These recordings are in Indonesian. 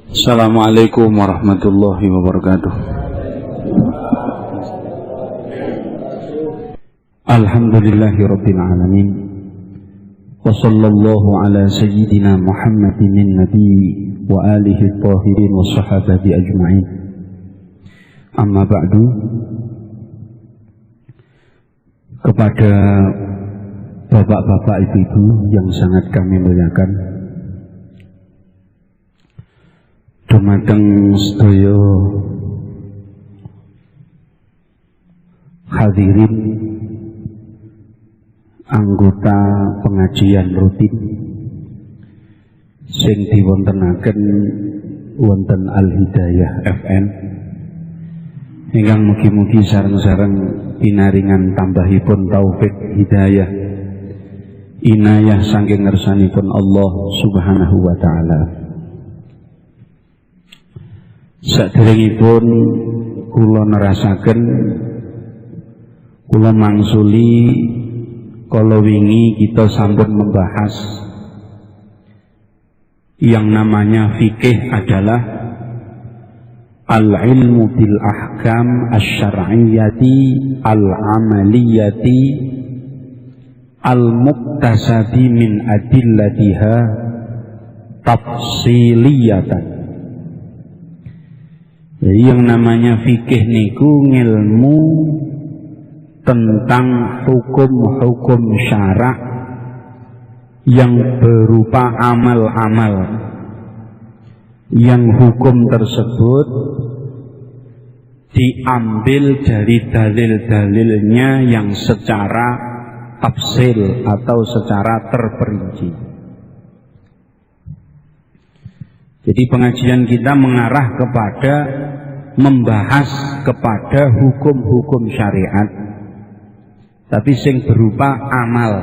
Assalamualaikum warahmatullahi wabarakatuh. Alhamdulillahi rabbil alamin. Wa sallallahu ala sayyidina Muhammadin nabi wa alihi tahirin wa sahabati ajma'in. Amma ba'du. Kepada bapak-bapak ibu-ibu yang sangat kami muliakan, dumateng sedaya hadirin anggota pengajian rutin sing diwontenaken wonten Al Hidayah FM, ingkang mugi-mugi sareng-sareng pinaringan tambahipun taufik hidayah inayah saking ngersanipun Allah Subhanahu wa taala. Saderengipun kula nerasaken, kula mangsuli kala wingi kita sampun membahas yang namanya fikih adalah al-ilmu bil ahkam asy-syar'iyyati al-amaliyati al-muktasabi min adillatiha tafsiliyatan. Jadi yang namanya fikih niku ngilmu tentang hukum-hukum syarak yang berupa amal-amal, yang hukum tersebut diambil dari dalil-dalilnya yang secara tafsil atau secara terperinci. Jadi pengajian kita mengarah kepada membahas kepada hukum-hukum syariat, tapi sing berupa amal,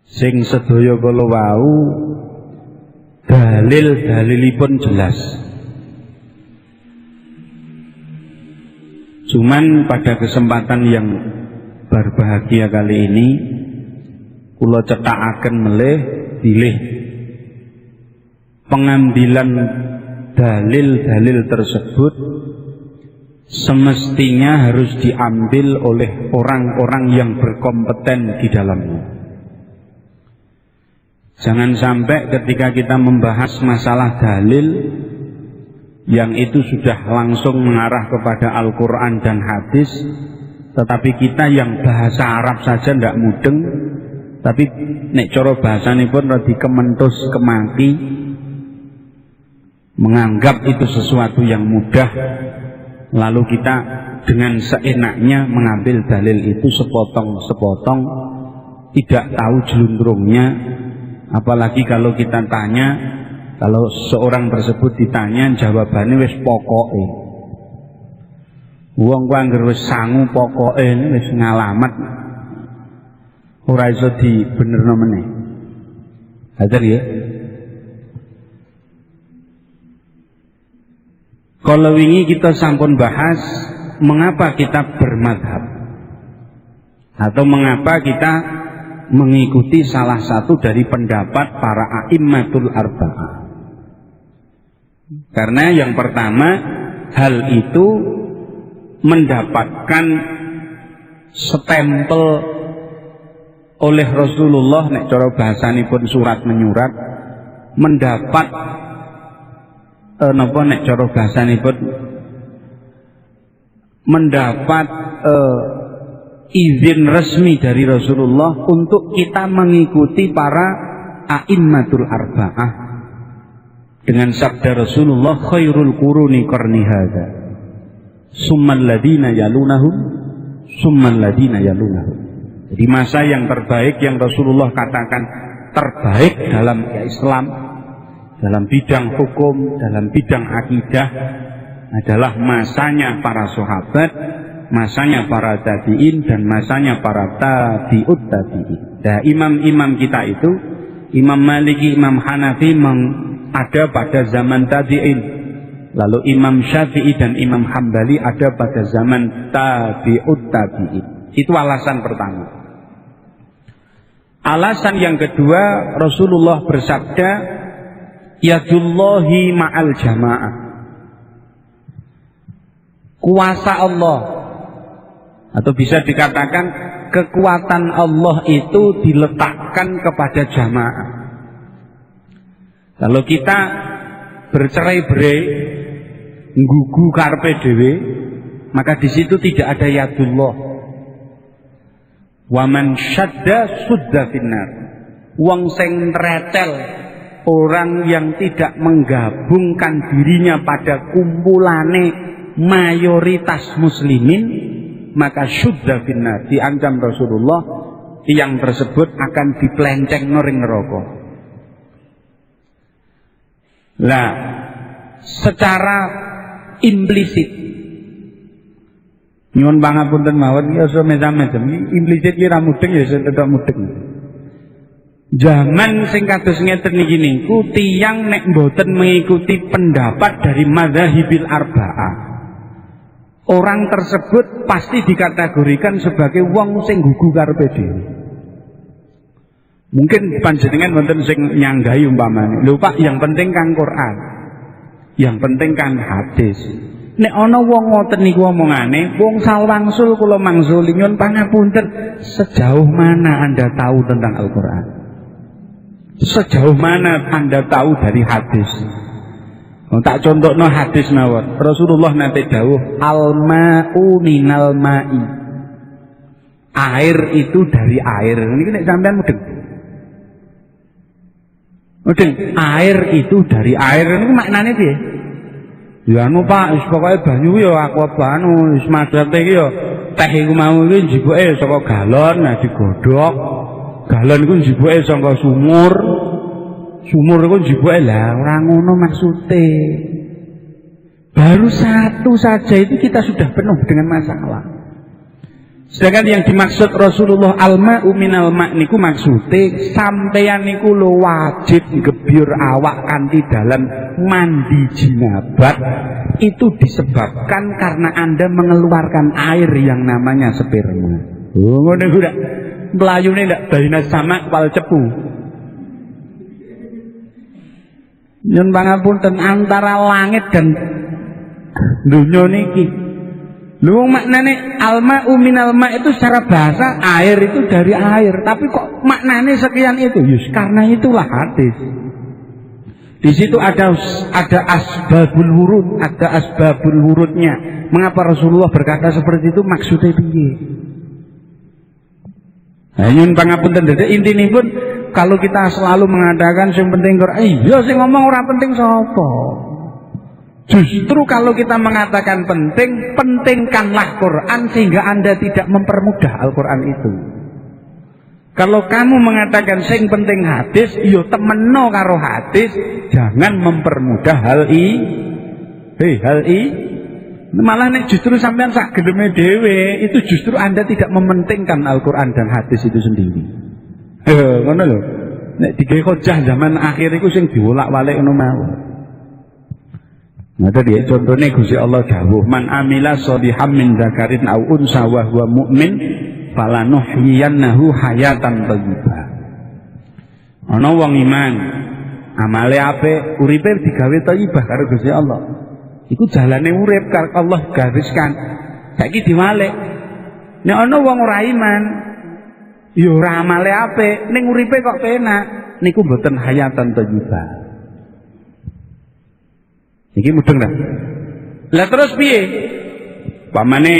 sing sedaya kala wau dalil-dalilipun jelas. Cuman pada kesempatan yang berbahagia kali ini kula cetakaken melih bilih pengambilan dalil-dalil tersebut semestinya harus diambil oleh orang-orang yang berkompeten di dalamnya. Jangan sampai ketika kita membahas masalah dalil yang itu sudah langsung mengarah kepada Al-Quran dan hadis, tetapi kita yang bahasa Arab saja tidak mudeng, tapi nek cara bahasanipun radi kementus kemaki, menganggap itu sesuatu yang mudah, lalu kita dengan seenaknya mengambil dalil itu sepotong-sepotong, tidak tahu jelundrungnya. Apalagi kalau kita tanya, kalau seorang tersebut ditanya, jawabannya wis pokoke. Wong ku anggere wis sangu pokoke wis ngalamat, ora iso dibenerno meneh. Hadir ya. Kalau wingi kita sampun bahas mengapa kita bermadhab atau mengapa kita mengikuti salah satu dari pendapat para a'immatul arba'ah. Karena yang pertama, hal itu mendapatkan stempel oleh Rasulullah, nek cara bahasanipun surat menyurat, mendapat napa nek cara bahasanipun mendapat izin resmi dari Rasulullah untuk kita mengikuti para a'immatul arba'ah dengan sabda Rasulullah, khairul quruni qarni hadza summal ladina yalunahum summal ladina yalunahum. Jadi masa yang terbaik yang Rasulullah katakan terbaik dalam Islam, dalam bidang hukum, dalam bidang akidah adalah masanya para sahabat, masanya para tabi'in, dan masanya para tabi'ut tabi'in. Nah, imam-imam kita itu, Imam Maliki, Imam Hanafi ada pada zaman tabi'in, lalu Imam Syafi'i dan Imam Hambali ada pada zaman tabi'ut tabi'in. Itu alasan pertama. Alasan yang kedua, Rasulullah bersabda, yadullahi ma'al jamaah. Kuasa Allah, atau bisa dikatakan kekuatan Allah itu diletakkan kepada jamaah. Kalau kita bercerai-berai, nggugu karepe dhewe, maka di situ tidak ada yadullah. Wa man syadda sudda finnar. Wong sing tretel, orang yang tidak menggabungkan dirinya pada kumpulane mayoritas muslimin, maka sudda finnar, diancam Rasulullah, yang tersebut akan dipelenceng ring neraka. Lah, secara implisit, nyuwun pangapunten mawon ya aja mesam-mesem, implisit ki ra mudeng ya tetep mudeng. Zaman sing kados ngeten niki niku tiyang nek mboten mengikuti pendapat dari madzhabil arba'ah, orang tersebut pasti dikategorikan sebagai wong sing gugu karepe dhewe. Mungkin panjenengan wonten sing nyanggahi umpamane, lho Pak, yang penting kan Quran, yang penting kan hadis. Nek ana wong ngoten niku omongane, wong salwangsul kula mangsul nyuwun pangapunten, sejauh mana Anda tahu tentang Al-Qur'an? Sejauh mana Anda tahu dari hadis? Tak contohno hadis mawon. Rasulullah nate dawuh, al-ma'u minal ma'i. Air itu dari air. Niki nek sampean mudeng. Mudeng, air itu dari air. Niku maknane piye? Ya anu Pak, wis pokoke banyu ya aku anu wis madate iki ya teh iku mau iki njibuke saka galon, nah digodhog. Galon iku njibuke saka sumur. Sumur iku njibuke lah ora ngono maksude. Baru satu saja itu kita sudah penuh dengan masalah. Sedangkan yang dimaksud Rasulullah al-ma'u minal ma' niku maksude sampeyan niku lho wajib gebyur awak kanthi dalam mandi jinabat, itu disebabkan karena Anda mengeluarkan air yang namanya sperma. Oh ngono iku ndak mlayune ndak baina sama wal cepu. Nyun pangapunten, antara langit dan dunya niki lho maknane alma minal ma itu secara bahasa air itu dari air, tapi kok maknane sekian itu? Yus karena itulah hadis. Di situ ada asbabul wurud, ada asbabul wurudnya. Mengapa Rasulullah berkata seperti itu? Maksudnya piye? Nah, nyun pangapunten dadi intinipun kalau kita selalu mengatakan sing penting Quran, iya sing ngomong ora penting sapa? Justru kalau kita mengatakan penting, pentingkanlah Quran sehingga Anda tidak mempermudah Al-Quran itu. Kalau kamu mengatakan sing penting hadis, yo temeno karo hadis, jangan mempermudah hal i. Malah nek justru sampean sak geleme dhewe, itu justru Anda tidak mementingkan Al-Quran dan hadis itu sendiri. Ngono lho. Nek digawe hujjah zaman akhir iku sing diwolak-walik ngono mawon. Nah tadi contohnya Gusti Allah dawuh, man amila sholihan min dzakarin aw unsa wa huwa mu'min falanuhyiyannahu hayatan thayyibah. Ana wong iman, amale apik, uripe digawe thayyibah karo Gusti Allah. Iku jalane urip karo Allah gariskan. Saiki diwalik. Nek ana wong ora iman, ya ora amale apik, ning uripe kok penak, niku mboten hayatan thayyibah. Iki mudeng ta? Lah terus piye? Pamane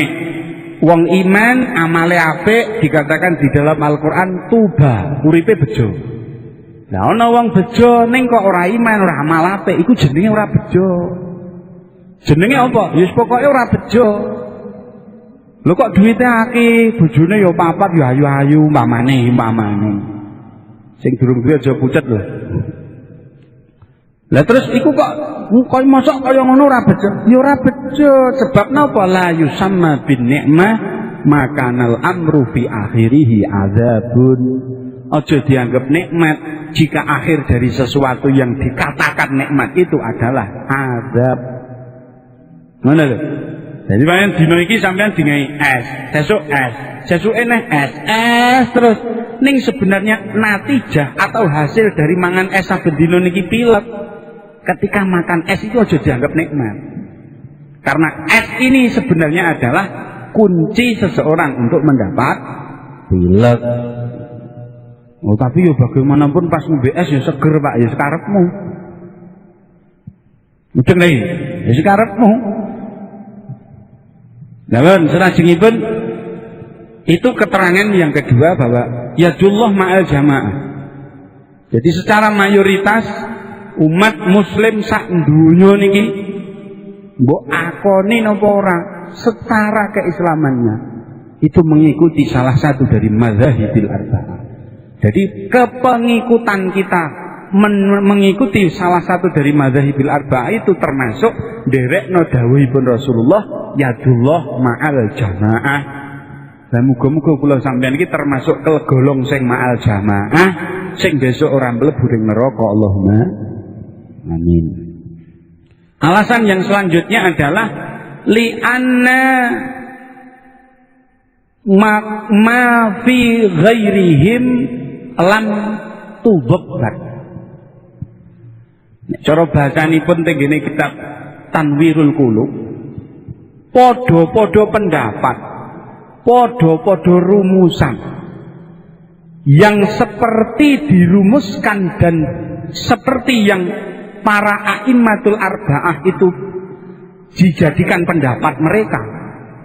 wong iman amale apik dikatakan di dalam Al-Qur'an tuba, uripe bejo. Lah ana wong bejo ning kok ora iman, ora amal apik, iku jenenge ora bejo. Jenenge apa? Ya wis pokoke ora bejo. Lho kok duwite akeh, bojone ya papat ya ayu-ayu umpamane. Sing durung duwe aja pucet lho. Lah terus iku kok mosok kaya ngono ora bejo? Ya ora bejo, sebab napa? La yusamma bin ni'mah makanal amru fi akhirih azabun. Aja dianggap nikmat jika akhir dari sesuatu yang dikatakan nikmat itu adalah azab. Ngono lho. Jadi panen dino iki sampean dingai es, sesuke neh es terus ning sebenarnya natijah atau hasil dari mangan es saben dino niki pilek. Ketika makan es itu aja dianggap nikmat. Karena es ini sebenarnya adalah kunci seseorang untuk mendapat pilek. Oh, tapi ya bagaimanapun pas ngombe es ya seger Pak, ya sekarepmu. Mungkin nih, ya sekarepmu. Lawan selajengipun itu keterangan yang kedua bahwa yadullah ma'al jamaah. Jadi secara mayoritas umat muslim sak dunya niki mbok akoni napa ora secara keislamannya itu mengikuti salah satu dari mazhabil arba'ah. Jadi kepengikutan kita mengikuti salah satu dari mazhabil arba'ah itu termasuk nderekno dawuhipun Rasulullah yadullah ma'al jamaah. Dan muga-muga kula sampeyan iki termasuk kegolong sing ma'al jamaah sing besok ora mlebu ning neraka. Allahumma amin. Alasan yang selanjutnya adalah li'anna ma fi ghairihim lam tubabbat. Cara bahasanipun tenggene kitab Tanwirul Qulub, podo-podo pendapat, podo-podo rumusan yang seperti dirumuskan dan seperti yang para a'immatul arba'ah itu dijadikan pendapat mereka.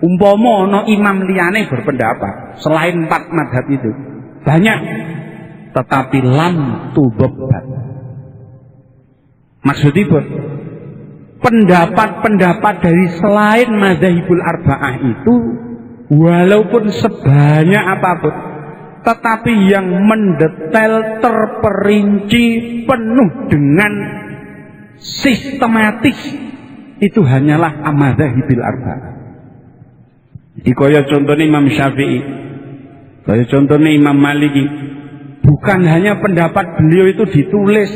Umpama ana imam liyane berpendapat selain 4 mazhab itu banyak, tetapi lam tubabbat. Maksudipun pendapat-pendapat dari selain mazhabul arba'ah itu walaupun sebanyak apapun, tetapi yang mendetail, terperinci, penuh dengan sistematis itu hanyalah mazhabul arba'ah. Di kaya contohnya Imam Syafi'i, kaya contohnya Imam Maliki, bukan hanya pendapat beliau itu ditulis,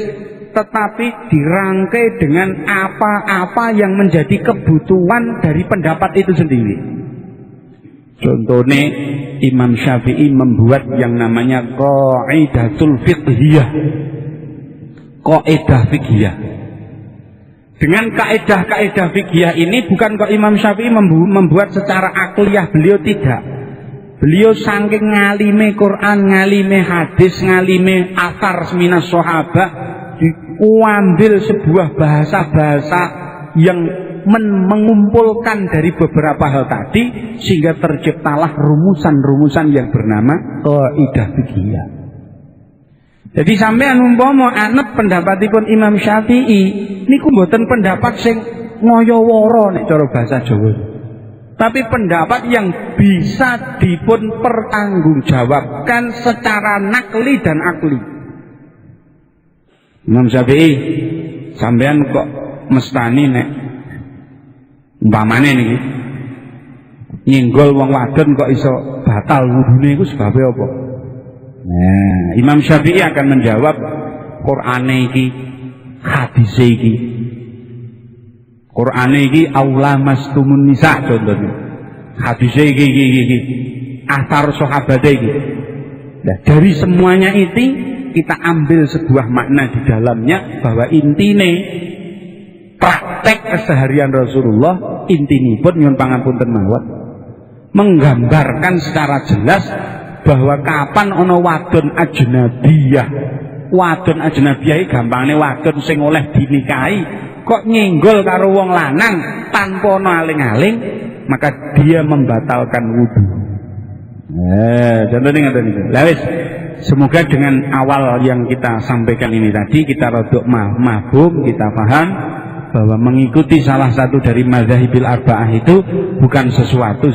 tetapi dirangkai dengan apa-apa yang menjadi kebutuhan dari pendapat itu sendiri. Contohnya Imam Syafi'i membuat yang namanya Qaidatul Fiqhiyah, kaidah fiqhiyah. Dengan kaidah-kaidah fiqhiyah ini bukan kok Imam Syafi'i membuat secara akliyah, beliau tidak. Beliau saking ngalime Quran, ngalime hadis, ngalime athar minas sahabah, diambil sebuah bahasa-bahasa yang mengumpulkan dari beberapa hal tadi sehingga terciptalah rumusan-rumusan yang bernama kaidah fiqhiyah. Jadi sampean umpama anut pendapatipun Imam Syafi'i niku mboten pendapat sing ngoyo-woro nek cara bahasa Jawa. Tapi pendapat yang bisa dipun pertanggungjawabkan secara nakli dan akli. Imam Syafi'i sampean kok mestani nek umpamane niki nyenggol wong wadon kok iso batal wudune iku sebabe apa? Nah, Imam Syafi'i akan menjawab Qur'ane iki, hadise iki. Qur'ane iki aula mastumun nisa contohnya. Hadise iki. Athar sahabat iki. Nah, dari semuanya itu kita ambil sebuah makna di dalamnya bahwa intine praktek keseharian Rasulullah intinipun nyuwun pangapunten mawon menggambarkan secara jelas bahwa kapan ana wadon ajnabiyah. Wadon ajnabiyah iki gampangane wadon sing oleh dinikahi kok nyenggol karo wong lanang tanpa ana aling-aling, maka dia membatalkan wudu. Contohnya ngoten niku. Lah wis, semoga dengan awal yang kita sampaikan ini tadi kita rodok mafhum, kita paham bahwa mengikuti salah satu dari mazhabil arba'ah itu bukan sesuatu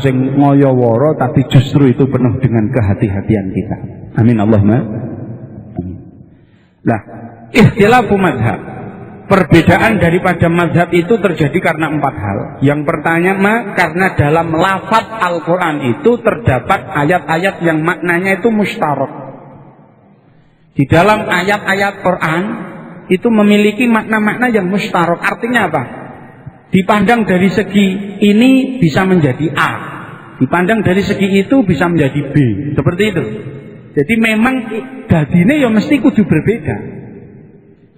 sing ngoyo-woro, tapi justru itu penuh dengan kehati-hatian kita. Amin Allahumma. Nah, ikhtilafu mazhab, perbedaan daripada mazhab itu terjadi karena 4 hal. Yang pertama, karena dalam lafaz Al-Quran itu terdapat ayat-ayat yang maknanya itu mustarok. Di dalam ayat-ayat Quran itu memiliki makna-makna yang mustarok. Artinya apa? Dipandang dari segi ini bisa menjadi A, dipandang dari segi itu bisa menjadi B, seperti itu. Jadi memang dadine ya mesti kudu berbeda.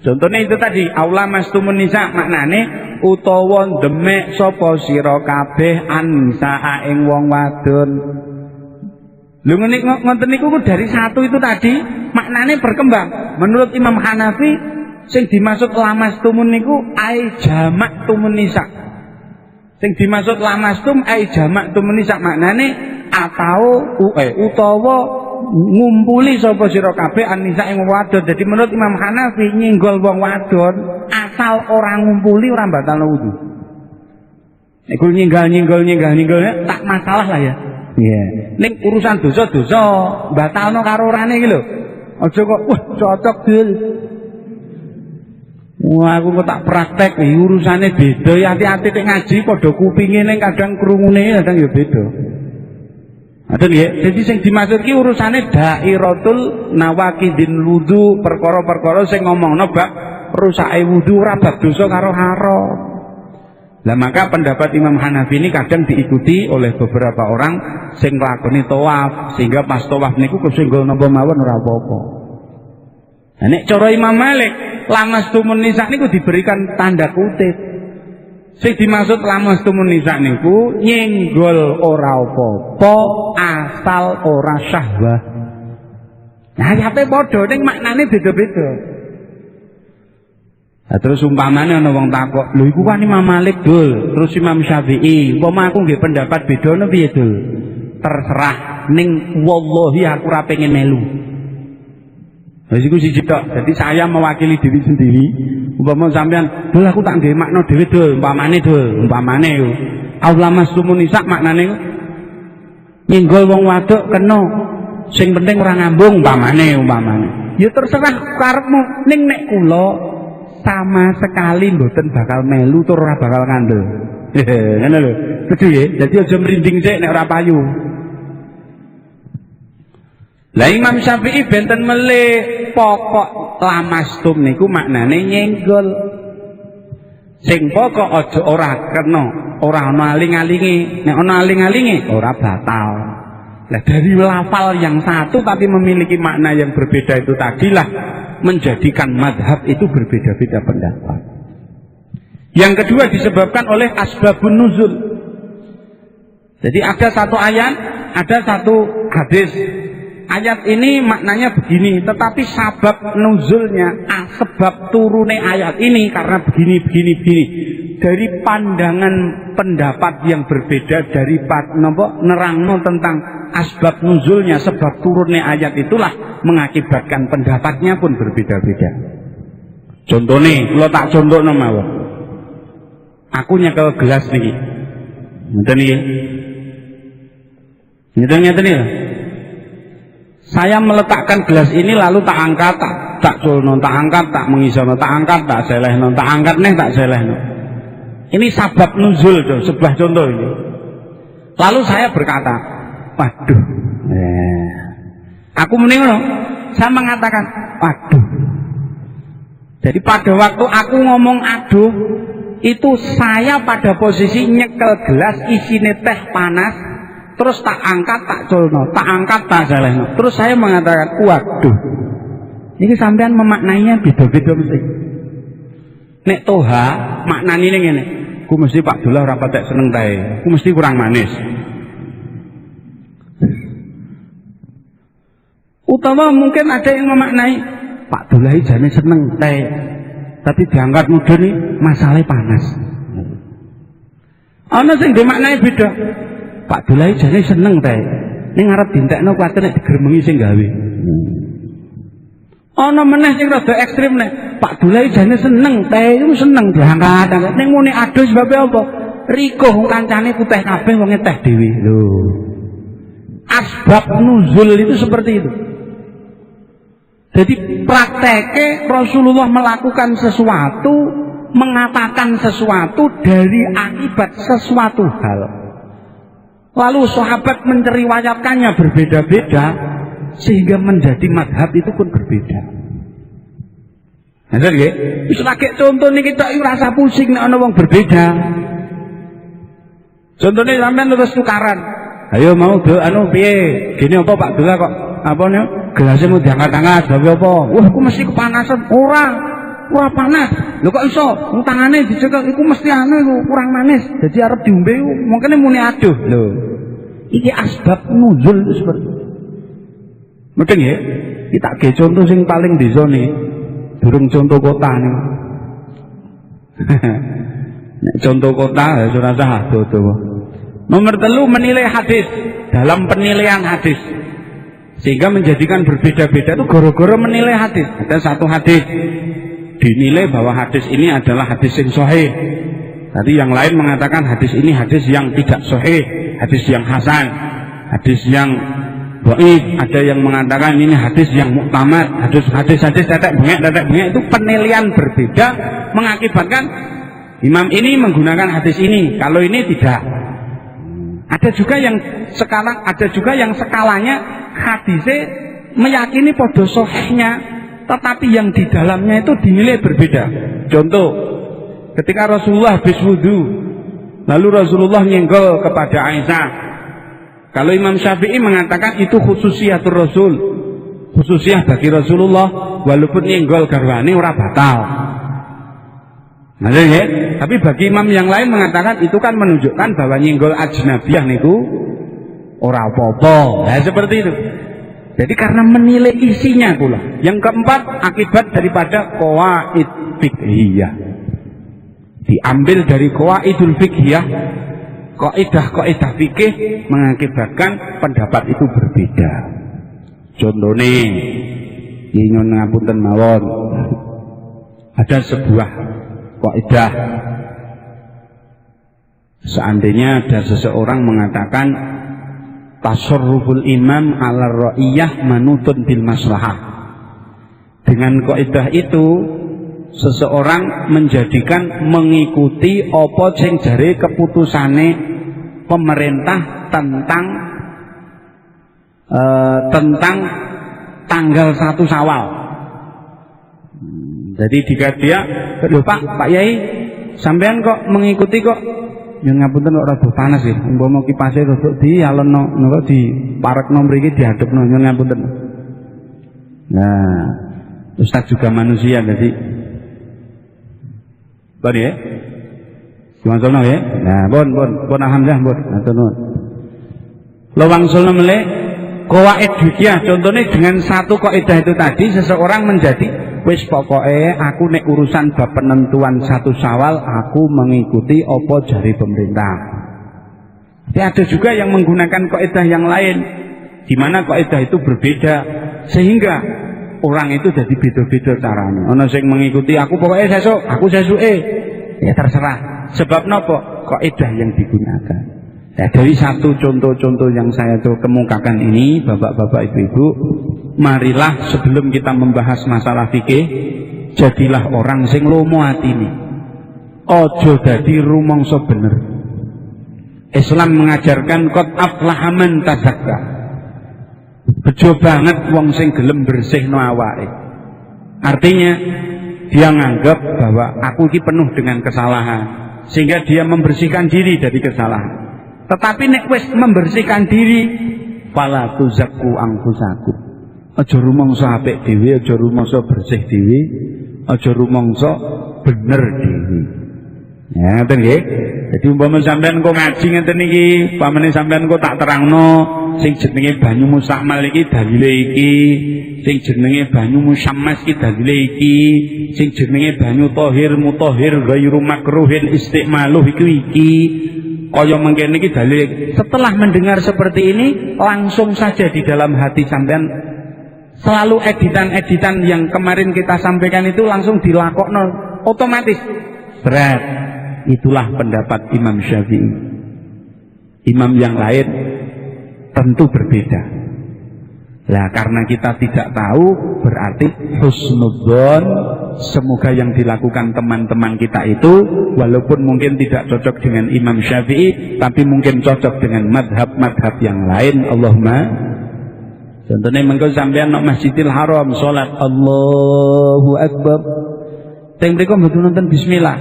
Contohnya itu tadi, aula mastumun nisa maknane utawa demek sapa sira kabeh anisa ing wong wadon. Lho ngoten niku dari satu itu tadi maknane berkembang. Menurut Imam Hanafi sing dimaksud lamastumun niku ai jamak tumun nisa. Sing dimaksud lamastum ai jamak tumun nisa maknane atau utawa ngumpuli sapa sira kabeh anisa ing wadon. Jadi menurut Imam Hanafi nyenggol wong wadon asal orang ngumpuli ora batal wudu. Nek nyenggal tak masalah lah ya. Iya. Ning urusan dosa-dosa batalno karo orane iki lho. Aja kok wah cocok dul. Wah aku kok tak praktek urusane beda ya, hati-hati nek ngaji padha kupinge ning kadang krungune kadang ya beda. Ada nggih. Jadi sing dimaksud ki urusane dairatul nawaqidin wudu, perkara-perkara sing ngomongno bab rusake wudu ora bab dosa karo haram. Lah maka pendapat Imam Hanafi ini kadang diikuti oleh beberapa orang sing nglakoni tawaf, sehingga pas tawaf niku kesenggol napa mawon ora apa-apa. Nah nek cara Imam Malik, lamastumun nisa niku diberikan tanda kutip. Sing dimaksud lamastumun nisa niku nyenggol ora apa-apa asal ora syahwah. Nah ape padha ning maknane beda-beda. Nah, terus umpamane ana wong takok, lho iku kan Imam Malik dul, terus Imam Syafi'i, umpama aku nggih pendapat beda ngono piye dul? Terserah, ning wallahi aku ora pengen melu. Wis iku siji tok. Jadi saya mewakili diri sendiri. Umpama sampean, dul aku tak nggih makna dhewe dul, umpamane yo. Allah masumun nisa maknane nyenggol wong wadok kena. Sing penting ora ngambung umpamane. Ya terserah karepmu, ning nek kula sama sekali mboten bakal melu tur ora bakal ngandel. Ngono lho. Setuju ya? Dadi aja mrinding sik nek ora payu. Lah Imam Syafi'i benten melih pokok lamastum niku maknane nyenggol. Sing pokok aja ora kena, ora ana aling-alinge. Nek ana aling-alinge ora batal. Lah dari lafal yang satu tapi memiliki makna yang berbeda itu tadilah menjadikan madhab itu berbeda-beda pendapat. Yang kedua disebabkan oleh asbabun nuzul. Jadi ada satu ayat, ada satu hadis. Ayat ini maknanya begini, tetapi sebab nuzulnya, sebab turune ayat ini karena begini. Dari pandangan pendapat yang berbeda dari nerangno tentang asbab nuzulnya, sebab turunnya ayat itulah mengakibatkan pendapatnya pun berbeda-beda. Contohnya, kalau tak contohno mawon. Aku nyekel gelas niki. Ngeten niki. Ngeten ya. Saya meletakkan gelas ini lalu tak angkat, tak culno, tak angkat, tak mengisono, tak angkat, tak selehno, tak angkat neh, tak selehno. Ini sabab nuzul tuh, sebuah contoh ini. Lalu saya berkata, waduh, aku mending saya mengatakan, waduh. Jadi pada waktu aku ngomong aduh, itu saya pada posisi nyekel gelas isine teh panas, terus tak angkat, tak culno, tak angkat, tak selehno. Terus saya mengatakan, waduh, ini sampean memaknainya beda-beda mesti. Nek toha maknane ngene. Ku mesti Pak Dullah ora patek seneng teh. Ku mesti kurang manis. Utawa mungkin ada yang memaknai Pak Dullah jane seneng teh. Tapi diangkat mudun nih masalahnya panas. Ana sing dimaknai beda. Pak Dullah jane seneng teh. Ning arep dintekno kuwatir nek digermengi sing gawe. Ana meneh sing rada ekstrem nek Pak Dullah jane seneng teh iku seneng diangkat. Ning muni aduh sebab apa? Rikuh kancane putih kabeh wonge teh dhewe. Lho. Asbab nuzul itu seperti itu. Jadi prakteknya Rasulullah melakukan sesuatu, mengatakan sesuatu dari akibat sesuatu hal. Lalu sahabat menceriwayatkannya berbeda-beda sehingga menjadi madhab itu pun berbeda. Ngerti nggih? Wis lagi contoh niki kita rasa pusing nek ana wong berbeda. Contohnya sampean terus tukaran. Ayo mau piye? Gini apa Pak Dullah kok apa nih? Gelasnya mau diangkat-angkat, tapi apa? Wah, aku mesti kepanasan. Orang ora panas. Lho kok iso? Wong tangane dicekel iku mesti anu iku kurang manis. Dadi arep diombe iku mungkin muni aduh. Lho. Iki asbab nuzul seperti. Mungkin ya, kita ge contoh sing paling desa nih. Durung contoh kota nih. Nek contoh kota ya ora sah dodo. Nomor 3 menilai hadis dalam penilaian hadis. Sehingga menjadikan berbeda-beda itu gara-gara menilai hadis. Ada satu hadis dinilai bahwa hadis ini adalah hadis yang sahih. Tadi yang lain mengatakan hadis ini hadis yang tidak sahih, hadis yang hasan, hadis yang dhaif. Ada yang mengatakan ini hadis yang muktamad, hadis tetek bengek itu penilaian berbeda mengakibatkan imam ini menggunakan hadis ini, kalau ini tidak. Ada juga yang skalanya hadisnya meyakini podo sahihnya, tetapi yang di dalamnya itu dinilai berbeda. Contoh, ketika Rasulullah habis wudu, lalu Rasulullah nyenggol kepada Aisyah. Kalau Imam Syafi'i mengatakan itu khususiatur Rasul, khususiah bagi Rasulullah, walaupun nyenggol garwane ora batal. Nah, ya? Tapi bagi imam yang lain mengatakan itu kan menunjukkan bahwa nyenggol ajnabiyah niku ora apa-apa. Nah, seperti itu. Jadi karena menilai isinya pula. Yang keempat, akibat daripada qawaid fiqhiyah. Diambil dari qawaidul fiqhiyah, kaidah-kaidah fikih mengakibatkan pendapat itu berbeda. Contohnya, nyuwun ngapunten mawon. Ada sebuah kaidah, seandainya ada seseorang mengatakan tasarruful imam ala ra'iyah manutun bil maslahah, dengan kaidah itu seseorang menjadikan mengikuti apa sing jare keputusane pemerintah tentang tanggal 1 Syawal. Jadi jika dia, lho Pak Yai, sampean kok mengikuti kok, ya ngapunten kok rada panas ya, umpama kipase rada dialeno napa di parekno mriki dihadepno, nyuwun ngapunten. Nah, Ustaz juga manusia jadi. Bon ya. Wangsulno ya. Nah, bon alhamdulillah bon. Matur nuwun. Lo wangsulno meleh qawaid fikih, contohnya dengan satu kaidah itu tadi seseorang menjadi wis pokoknya aku nek urusan bab penentuan 1 Syawal aku mengikuti apa jari pemerintah. Tapi ada juga yang menggunakan kaidah yang lain, di mana kaidah itu berbeda sehingga orang itu jadi beda-beda caranya. Ono sing mengikuti aku pokoknya sesuk, aku sesuke. Ya terserah. Sebab napa? Kaidah yang digunakan. Nah, dari satu contoh-contoh yang saya kemukakan ini, bapak-bapak, ibu-ibu, marilah sebelum kita membahas masalah fikih, jadilah orang sing lomo atine. Ojo dadi rumangsa bener. Islam mengajarkan qad aflaha man tazakka. Bejo banget wong sing gelem bersihno awake. Artinya dia nganggap bahwa aku ini penuh dengan kesalahan, sehingga dia membersihkan diri dari kesalahan. Tetapi nek wis membersihkan diri, fala tuzakku anfusakum. Aja rumangsa apik dhewe, aja rumangsa bersih dhewe, aja rumangsa bener dhewe. Ya ngoten nggih. Jadi umpama sampean kok ngaji ngeten iki, pamane sampean kok tak terangno sing jenenge banyu mustakmal iki dalile iki, sing jenenge banyu musyammas iki dalile iki, sing jenenge banyu tahir mutahhir ghairu makruhin istimaluh iki. Kaya mengkene iki dalil. Setelah mendengar seperti ini, langsung saja di dalam hati sampean selalu editan-editan yang kemarin kita sampaikan itu langsung dilakokno otomatis. Berat. Itulah pendapat Imam Syafi'i. Imam yang lain tentu berbeda. Nah, karena kita tidak tahu, berarti husnudzon, semoga yang dilakukan teman-teman kita itu walaupun mungkin tidak cocok dengan Imam Syafi'i, tapi mungkin cocok dengan madhab-madhab yang lain. Allahumma. Contohnya mengko sampean nang Masjidil Haram salat Allahu Akbar, teng mriku mboten nonton bismillah,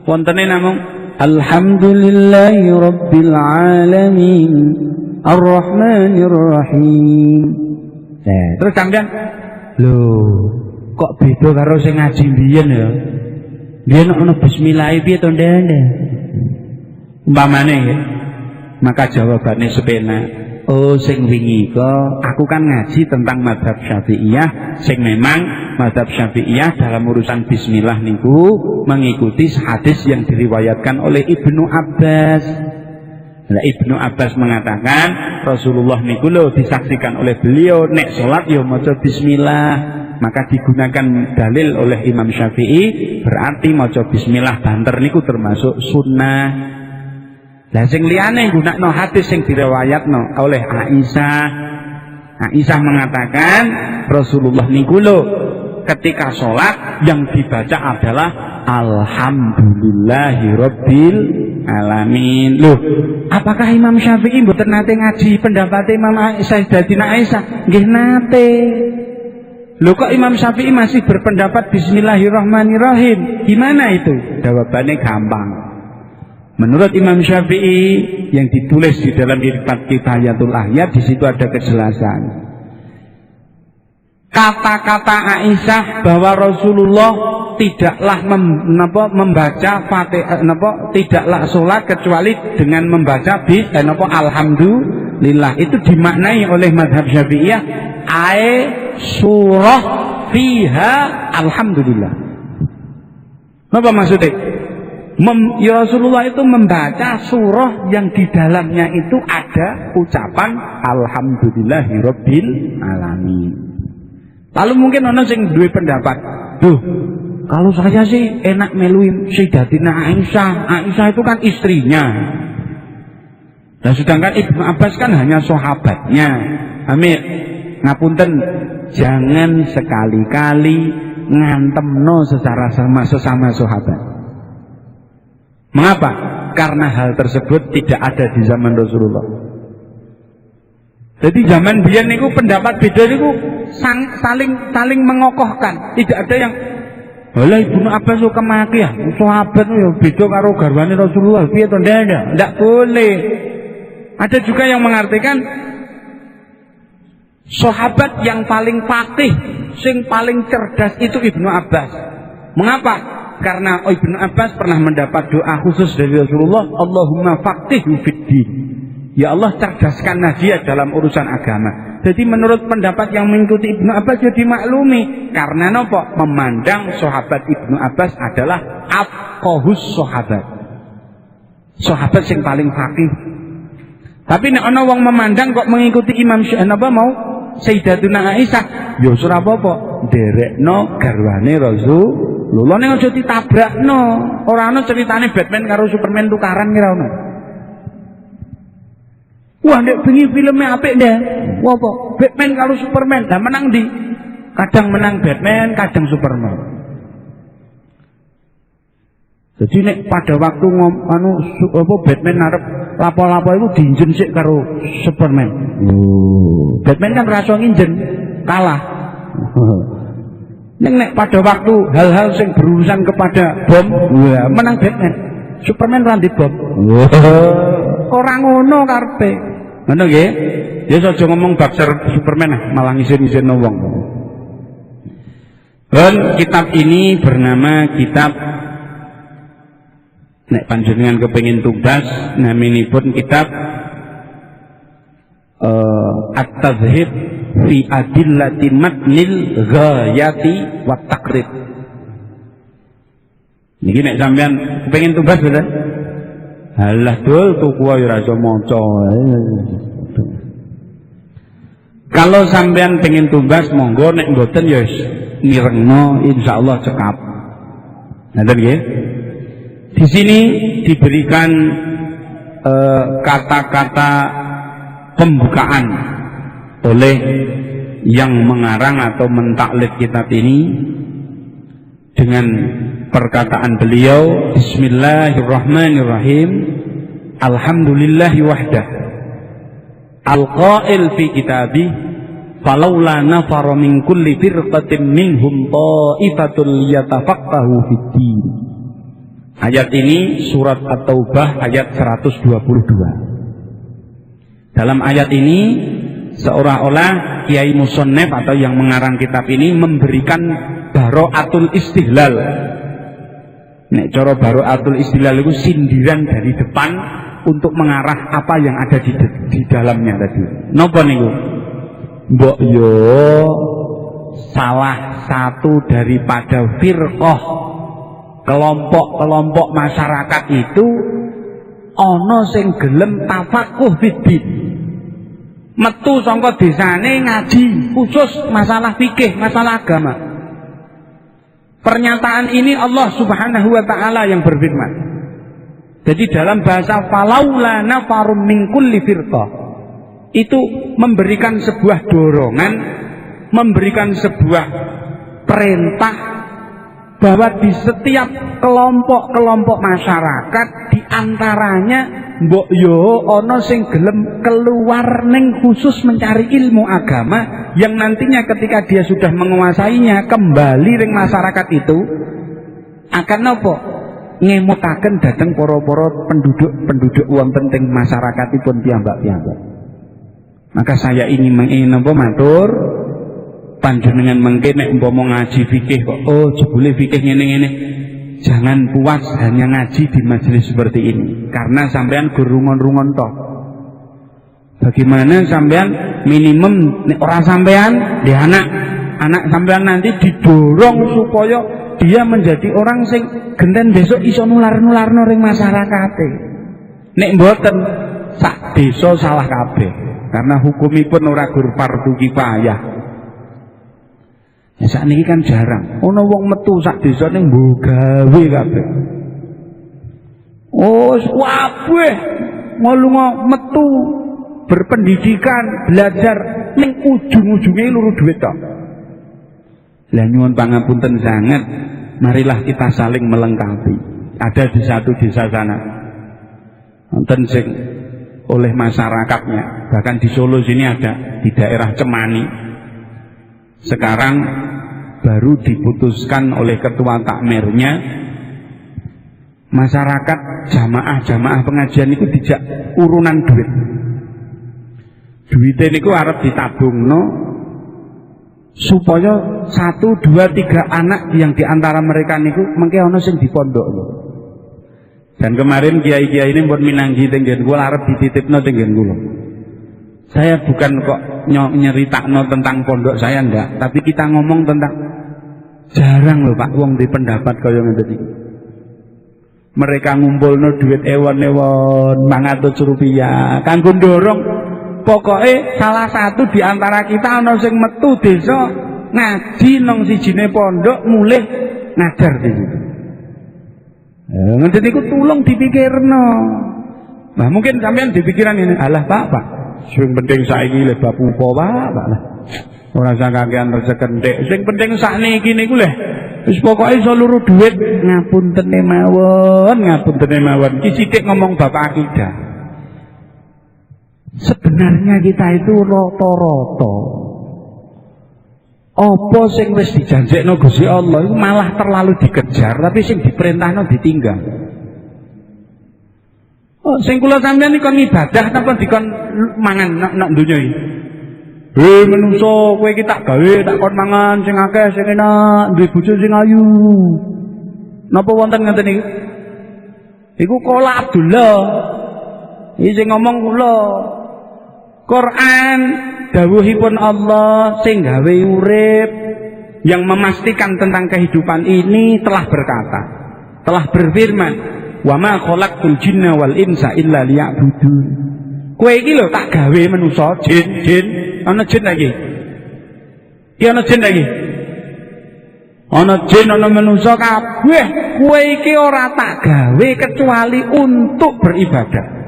wontene namung alhamdulillahi rabbil alamin Ar-Rahmanir Rahim. Terus sampean, loh, kok beda karo sing ngaji mbiyen ya. Biyen ana bismillah piye to ndene. Umpamane ya. Maka jawabannya sepenak. Oh sing wingi kok aku kan ngaji tentang mazhab Syafi'iyah sing memang mazhab Syafi'iyah dalam urusan bismillah niku mengikuti hadis yang diriwayatkan oleh Ibnu Abbas. Nah, Ibnu Abbas mengatakan Rasulullah niku lho disaksikan oleh beliau nek salat ya maca bismillah, maka digunakan dalil oleh Imam Syafi'i berarti maca bismillah banter niku termasuk sunnah. Lah sing liyane gunakno hadis sing diriwayatno oleh Aisyah. Aisyah mengatakan Rasulullah niku lho ketika sholat yang dibaca adalah Alhamdulillahirabbil alamin. Loh, apakah Imam Syafi'i mboten nate ngaji pendapat Imam Sayyidatina Aisyah? Nggih nate. Loh kok Imam Syafi'i masih berpendapat Bismillahirrahmanirrahim? Gimana itu? Jawabannya gampang. Menurut Imam Syafi'i yang ditulis di dalam kitab Kifayatul Ahyad, di situ ada kejelasan. Kata-kata Aisyah bahwa Rasulullah tidaklah membaca Fatihah, tidaklah sholat kecuali dengan membaca Alhamdulillah, itu dimaknai oleh mazhab Syafi'iyah surah fiha alhamdulillah. Apa maksudnya? Ya Rasulullah itu membaca surah yang di dalamnya itu ada ucapan Alhamdulillahirabbil alamin. Lalu mungkin orang sing duwe pendapat, duh, kalau saya sih enak melui Sayyidatina Aisyah. Aisyah itu kan istrinya. Dan sedangkan Ibnu Abbas kan hanya sahabatnya. Amin. Ngapunten, jangan sekali-kali ngantemno secara sesama sahabat. Mengapa? Karena hal tersebut tidak ada di zaman Rasulullah. Jadi zaman biyen niku pendapat beda niku saling mengokohkan. Tidak ada yang Walah Ibnu Abbas kok kemaki ya. Sahabat yo beda karo garwane Rasulullah. Piye to ndak? Ndak boleh. Ada juga yang mengartikan sahabat yang paling faqih, sing paling cerdas itu Ibnu Abbas. Mengapa? Karena Ibnu Abbas pernah mendapat doa khusus dari Rasulullah, Allahumma faqihhu fiddin. Ya Allah cerdaskanlah dia dalam urusan agama. Jadi menurut pendapat yang mengikuti Ibnu Abbas jadi maklumi. Karena nopo? Memandang sahabat Ibnu Abbas adalah afqahus sahabat. Sahabat yang paling faqih. Tapi nek ana wong memandang kok mengikuti Imam Syafi'i mau Sayyidatuna Aisyah, ya ora apa-apa, nderekno garwane Rasulullah ning aja ditabrakno. Ora ana ceritane Batman karo Superman tukaran kira ono. Wah, nek bengi filmnya apik ndek. Wah apa? Batman karo Superman. Lah menang ndi? Kadang menang Batman, kadang Superman. Jadi nek pada waktu Batman narep lapo-lapo itu diinjen sik karo Superman. Batman kan rasa nginjen, kalah. Nek pada waktu hal-hal yang berurusan kepada bom, menang Batman. Superman ra ndek bom. Ora ngono karepe. Ngono nggih? Ya aja ngomong bab Superman malah ngisin-ngisin wong. Dan kitab ini bernama kitab, nek panjenengan kepengin tugas naminipun kitab At-Tadhhib fi Adillati Matnil Ghayati wa Taqrib. Niki nek sampean kepengin tugas bener? Halah dul tuku ae ora iso maca. Kalau sampean pengen tugas monggo, nek mboten ya mirengno insyaallah cekap. Ngoten nggih? Di sini diberikan kata-kata pembukaan oleh yang mengarang atau mentaklid kitab ini dengan perkataan beliau, Bismillahirrahmanirrahim, Alhamdulillahi wahdah, Al-qail fi kitabih, Falaula nafara min kulli firqatin minhum ta'ifatul yatafaqahu fid-din. Ayat ini surat At-Taubah ayat 122. Dalam ayat ini seolah-olah Kiai Musannif atau yang mengarang kitab ini memberikan bara'atul istihlal. Nek cara bara'atul istihlal itu sindiran dari depan untuk mengarah apa yang ada di dalamnya tadi. Napa niku? Mbok yo salah satu daripada firqah kelompok-kelompok masyarakat itu ana sing gelem tafakuh fiddin. Metu saka desane ngaji khusus masalah fikih, masalah agama. Pernyataan ini Allah Subhanahu wa taala yang berfirman. Jadi dalam bahasa falaula nafarum min kulli firqah itu memberikan sebuah dorongan, memberikan sebuah perintah bahwa di setiap kelompok-kelompok masyarakat diantaranya mbok yo ana sing gelem keluar ning khusus mencari ilmu agama yang nantinya ketika dia sudah menguasainya kembali ring masyarakat itu akan apa? Ngemutaken dateng para-para penduduk wonten teng masyarakatipun piyambak-piyambak. Maka saya ingin menapa matur panjenengan mengke nek umpama ngaji fikih kok oh jebule fikih ngene-ngene. Jangan puas hanya ngaji di majelis seperti ini karena sampean gurungon-rungon toh. Bagaimana sampean minimum nek ora sampean di anak sampean nanti didorong supaya dia menjadi orang sing genten besok iso nular-nularno ring masyarakate. Nek mboten sak desa salah kabeh. Karena hukumipun ora gur fardu kifayah. Ya sakniki kan jarang. Ana wong metu sak desane mbok gawe kabeh. Oh, kabeh ngelunga metu berpendidikan, belajar ning ujung-ujunge luru duit tok. Lah nyuwun pangapunten sanget, marilah kita saling melengkapi. Ada di satu desa sana wonten sing oleh masyarakatnya, bahkan di Solo sini ada, di daerah Cemani sekarang baru diputuskan oleh ketua takmirnya masyarakat jamaah pengajian itu dijak urunan duitnya niku arep ditabungno supaya 1, 2, 3 anak yang diantara mereka niku mengke ana sing dipondok. Dan kemarin kiai-kiai ini buat minanggi tenggen kula arep dititipno tenggen kula. Saya bukan kok nyeritakno tentang pondok saya enggak, tapi kita ngomong tentang jarang loh Pak wong di pendapat kaya ngene iki. Mereka ngumpulno duit ewon-ewon 500 rupiah kanggo ndorong. Pokoke salah satu di antara kita ana sing metu desa ngaji nang sijine pondok mulih ngajar di situ. Ngene niku tulung dipikirno. Nah, mungkin sampean dipikiran ini, alah Pak, sing penting saiki le bab apa Pak lah. Ora usah kakean rezeki ndek. Sing penting sakniki niku lho. Wis pokoke iso luru dhuwit, ngapuntene mawon. Iki sithik ngomong bapak akidah. Sebenarnya kita itu rata-rata apa sing wis dijanjekno Gusti Allah itu malah terlalu dikejar, tapi sing diperintahno ditinggal. Oh, sing kula sampeyan iki kon ibadah napa dikon mangan nek donya iki. Menungso kowe iki tak gawe tak kon mangan sing akeh sing enak, duwe bojo sing ayu. Napa wonten ngoten iki? Iku kala Abdullah. Iki sing ngomong kula. Quran dawuhipun Allah sing gawe urip yang memastikan tentang kehidupan ini telah berkata, telah berfirman, wa ma khalaqtul jinna wal insa illa liya'budun. Kowe iki lho tak gawe manusa jin ana jin lagi. Iki ana jin lagi. Ana jin ana manusa kabeh kowe iki ora tak gawe kecuali untuk beribadah.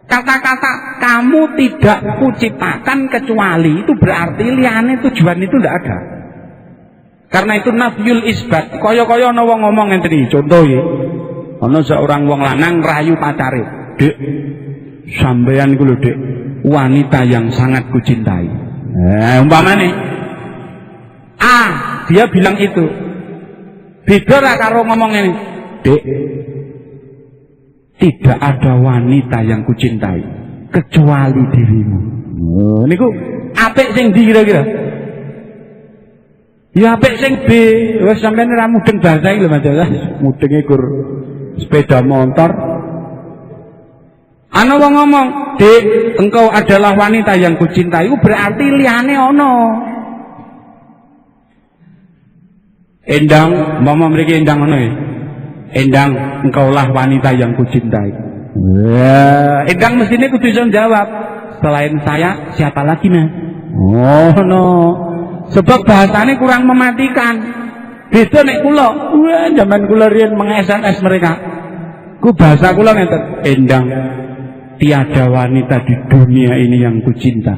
Kata-kata kamu tidak kuciptakan kecuali itu berarti liane tujuan itu tidak ada. Karena itu nafyul isbat. Kaya-kaya ana wong ngomong ngenten iki, contoh ya. Ana seorang wong lanang rayu pacare, "Dik, sampeyan iku lho, Dik, wanita yang sangat kucintai." Umpamane dia bilang itu. Beda lah karo ngomong ini, "Dik, tidak ada wanita yang kucintai kecuali dirimu." Niku apik sing ndi kira-kira? Ya apik sing B, wis sampeyan ora mudeng bahasa iki lho Mas. Mudenge gur sepeda motor. Ana wong ngomong, "Dik, engkau adalah wanita yang kucintai." Itu berarti liyane ana. Endang, mama mriki endang ngono ya. Endang, engkaulah wanita yang kucintai. Wah, endang mestine kudu iso jawab. Selain saya, siapa lagi nah? Oh no. Sebab bahasanya kurang mematikan. Beda nek kula. Wah, zaman kula riyen meng-SMS mereka. Ku bahasa kula ngeten, endang, tiada wanita di dunia ini yang kucinta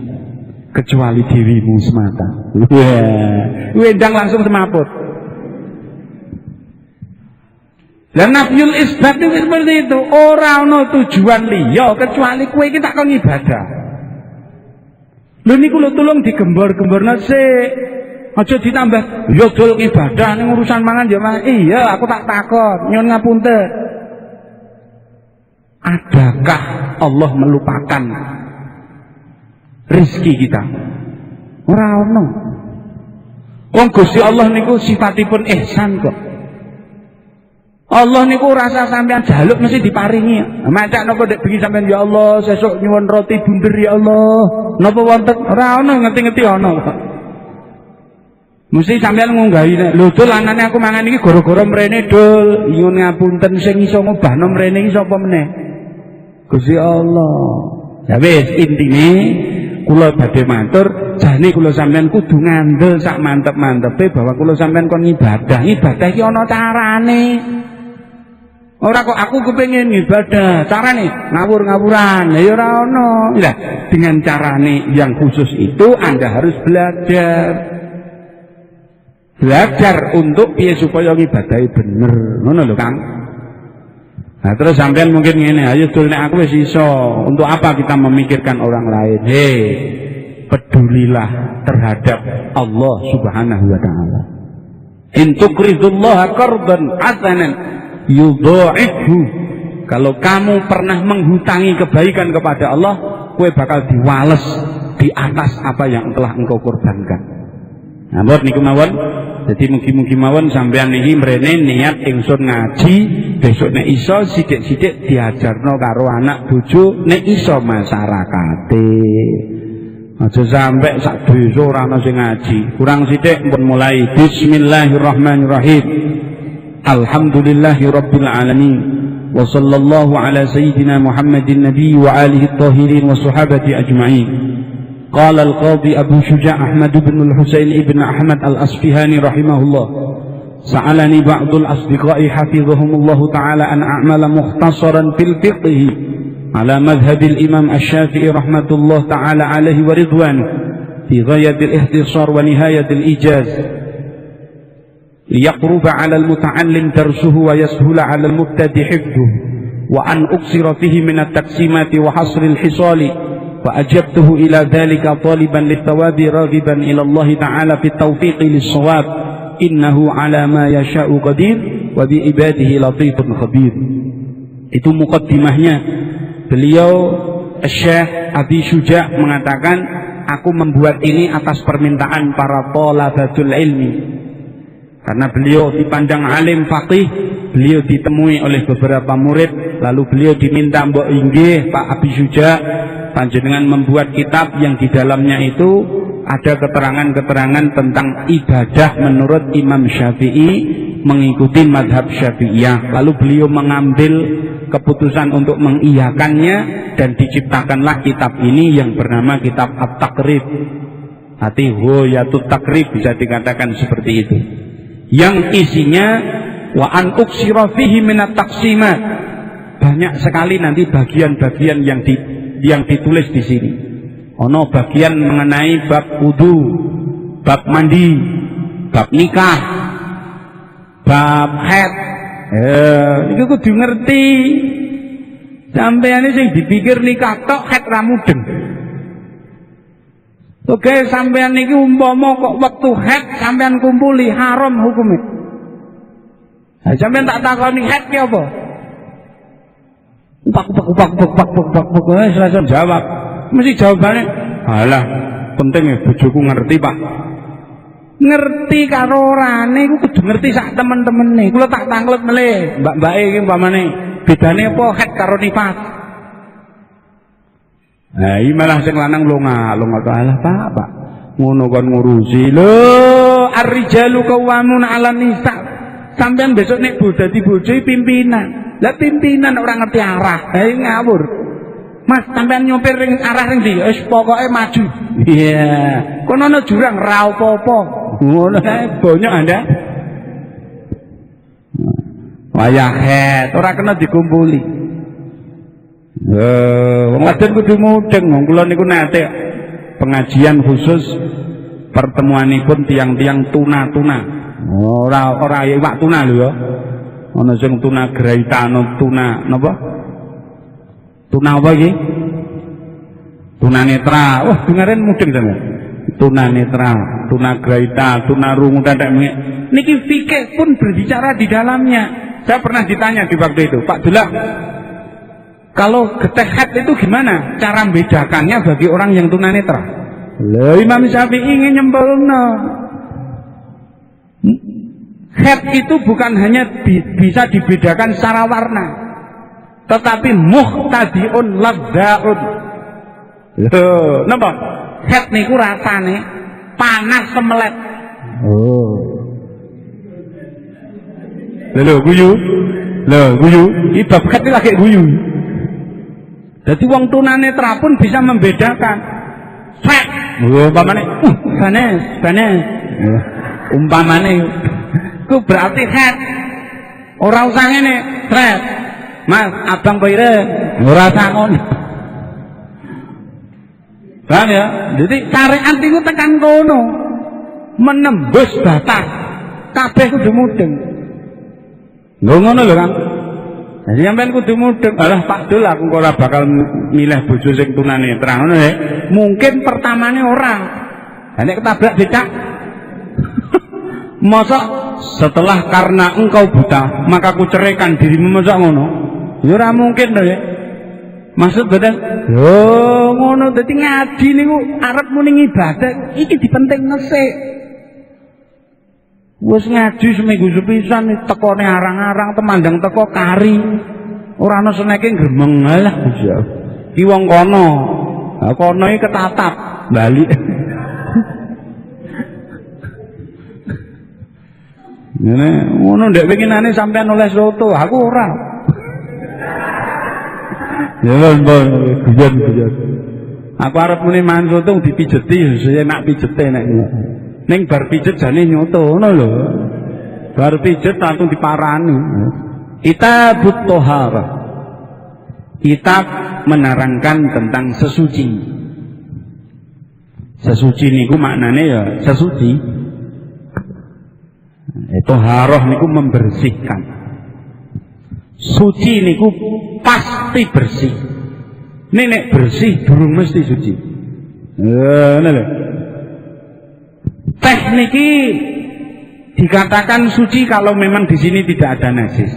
kecuali dirimu semata. Wah, endang langsung semaput. Dan nafyul isbat itu seperti itu. Ora ana tujuan liya kecuali kowe iki tak kon ibadah. Lho niku lho tulung digembor-gemborna sik. Aja ditambah yo dol ibadah ning urusan mangan ya mangan. Iya, aku tak takon, nyuwun ngapunten. Adakah Allah melupakan rezeki kita? Ora ono. Wong Gusti Allah niku sifatipun ihsan kok. Allah niku rasa sampean jaluk mesti diparingi. Macak napa nek bengi sampean ya Allah, sesuk nyuwun roti bunder ya Allah. Napa wonten? Ora ono, ngerti-ngerti ono. Mesti sampean ngunggahi nek lho dul anane aku mangan iki gara-gara mrene dul. Nyuwun ngapunten sing iso ngobahno mrene iki sapa meneh? Gusti Allah. Ya wis intine kula badhe matur, jane kula sampean kudu ngandel sak mantep-mantepe bahwa kula sampean kon ibadah. Ibadah iki ana carane. Ora kok aku kepengin ibadah, carane ngawur-ngawuran. Ya ora ono. Lah, dengan carane yang khusus itu Anda harus belajar. Belajar untuk piye supaya ngibadahi bener. Ngono lho, Kang. Nah, terus sampean mungkin ngene, ayo dul nek aku wis iso, untuk apa kita memikirkan orang lain? Hei, pedulilah terhadap Allah Subhanahu wa taala. In tuqridullaha qardan hasanan yudha'ifhu. Kalau kamu pernah menghutangi kebaikan kepada Allah, kowe bakal diwales di atas apa yang telah engkau korbankan. Nah, niku mawon. Jadi mugi-mugi mawon sampean iki mrene niat ingsun ngaji, besok nek iso sithik-sithik diajarno karo anak bojo, nek iso masyarakate. Aja sampai sak desa ora ana sing ngaji. Kurang sithik pun mulai. Bismillahirrahmanirrahim. Alhamdulillahirabbil alamin. Wa sallallahu ala sayyidina Muhammadin nabiy wa alihi at-tahirin wa sahabati ajma'in. قال القاضي أبو شجاع أحمد بن الحسين ابن أحمد الأصفهاني رحمه الله سألني بعض الأصدقاء حفظهم الله تعالى أن أعمل مختصرا في الفقه على مذهب الإمام الشافعي رحمة الله تعالى عليه ورضوانه في غاية الاختصار ونهاية الإيجاز ليقرب على المتعلم درسه ويسهل على المبتدئ حفظه وأن أقصر فيه من التقسيمات وحصر الحصال فأجبته إلى ذلك طالبا للثواب راغبا إلى الله تعالى في التوفيق للصواب إنه على ما يشاء قدير وبعباده لطيف خبير. Itu mukaddimahnya. Beliau Syekh Abi Syuja' mengatakan, aku membuat ini atas permintaan para thalabatul ilmi. Karena beliau dipandang alim faqih, beliau ditemui oleh beberapa murid, lalu beliau diminta, mbok inggih Pak Abi Syuja', panjenengan membuat kitab yang di dalamnya itu ada keterangan-keterangan tentang ibadah menurut Imam Syafi'i, mengikuti madhab Syafi'iyah. Lalu beliau mengambil keputusan untuk mengiyakannya dan diciptakanlah kitab ini yang bernama kitab At-Taqrib. Hati Ghoyatut Taqrib bisa dikatakan seperti itu. Yang isinya wa an uksira fihi minat taqsimat. Banyak sekali nanti bagian-bagian yang ditulis di sini. Ono bagian mengenai bab wudu, bab mandi, bab nikah, bab haid. Iki kudu ngerti. Sampeyan sing dipikir nikah tok haid ra mudeng. Oke, sampeyan niki umpama kok wektu haid sampeyan kumpuli haram hukumnya. Nah, sampeyan tak takoni haid ki apa? Pak, langsung jawab. Mesti jawabannya, alah, penting ya bojoku ngerti Pak. Ngerti karo orane iku kudu ngerti sak temen-temene. Kula tak tanglet melih, mbak-mbake iki umpamane bedane apa het karo nifas. Nah, iki malah sing lanang longa-longa kalah Pak. Ngono kon ngurusi. Lho, ar-rijalu qawwamun 'alan nisa. Sampeyan besok nek dadi bojo pimpinan. Lah pimpinan ora ngerti arah. Ha ngawur. Mas, sampeyan nyopir ring arah ring ndi? Wis pokoke maju. Iya. Kono ana jurang ra apa-apa. Ngono ae bonyok Anda. Wayah het, ora kena dikumpuli. Wong wadon kudu mudeng, wong kula niku nate pengajian khusus pertemuanipun tiang-tiang tuna-tuna. Ora iwak tuna lho ya. Ana sing tuna graita, ana tuna napa? Tuna apa iki? Tuna netra. Wah, dengaren mudeng sampeyan. Tuna netra, tuna graita, tuna rungu tetek mengik. Niki fikih pun berbicara di dalamnya. Saya pernah ditanya di waktu itu, Pak Dullah, kalau geteh het itu gimana cara membedakannya bagi orang yang tunanetra? Lah Imam Syafi'i ingin nyempelna. Het itu bukan hanya bisa dibedakan secara warna, tetapi muhtadiun ladzaun. Loh, napa? Het niku rasane panas semelet. Oh. Lho guyu. Iki bab het lagi guyu. Jadi wong tunanetra pun bisa membedakan. Set. Umpamane, sanes. Umpamane itu berarti het. Ora usah ngene, set. Mas, abang koire ora sakon. Paham ya? Jadi syariat itu tekan kono. Menembus batas. Kabeh kudu mudeng. Lho ngono lho Kang. Jadi sampean kudu mudeng. Alah Pak Dul aku ora bakal milih bojo sing tunanetra ngono ya. Mungkin pertamane ora. Lah nek ketabrak becak. Masa setelah karena engkau buta maka ku ceraikan dirimu, masa ngono? Ya ora mungkin to ya. Maksud badan, yo ngono dadi ngaji niku arep muni ibadah iki dipentingno sik. Wis ngaji seminggu sepisan tekone arang-arang temandang teko kari. Ora ana seneke gremeng alah Gusti. Ki wong kono. Ha kono iki ketatap bali. Ngene ngono ndek winginane sampean oleh soto, aku ora. Ya mbon guyon. Aku arep muni mangan soto dipijeti saya nak pijete nek. Ning bar pijet jane nyoto ngono lho. Bar pijet langsung diparani. Kitabut Thaharah. Kitab menerangkan tentang sesuci. Sesuci niku maknane ya sesuci. Thaharah niku membersihkan. Suci niku pasti bersih. Nek bersih durung mesti suci. Ngono lho. Teh niki dikatakan suci kalau memang di sini tidak ada najis.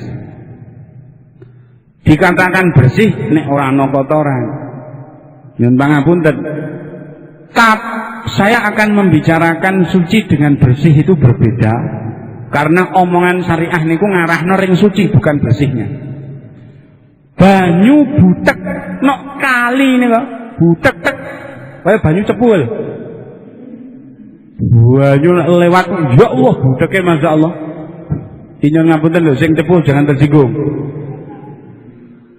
Dikatakan bersih nek ora ana kotoran. Nyuwun pangapunten. Saya akan membicarakan suci dengan bersih itu berbeda. Karena omongan syariah niku ngarahno ring suci bukan bersihnya. Banyu butek nok kali niku, butek-tek kaya banyu cepul. Banyu lewat ya Allah budeke masyaallah. Nyuwun ngapunten lho sing cepul jangan tersinggung.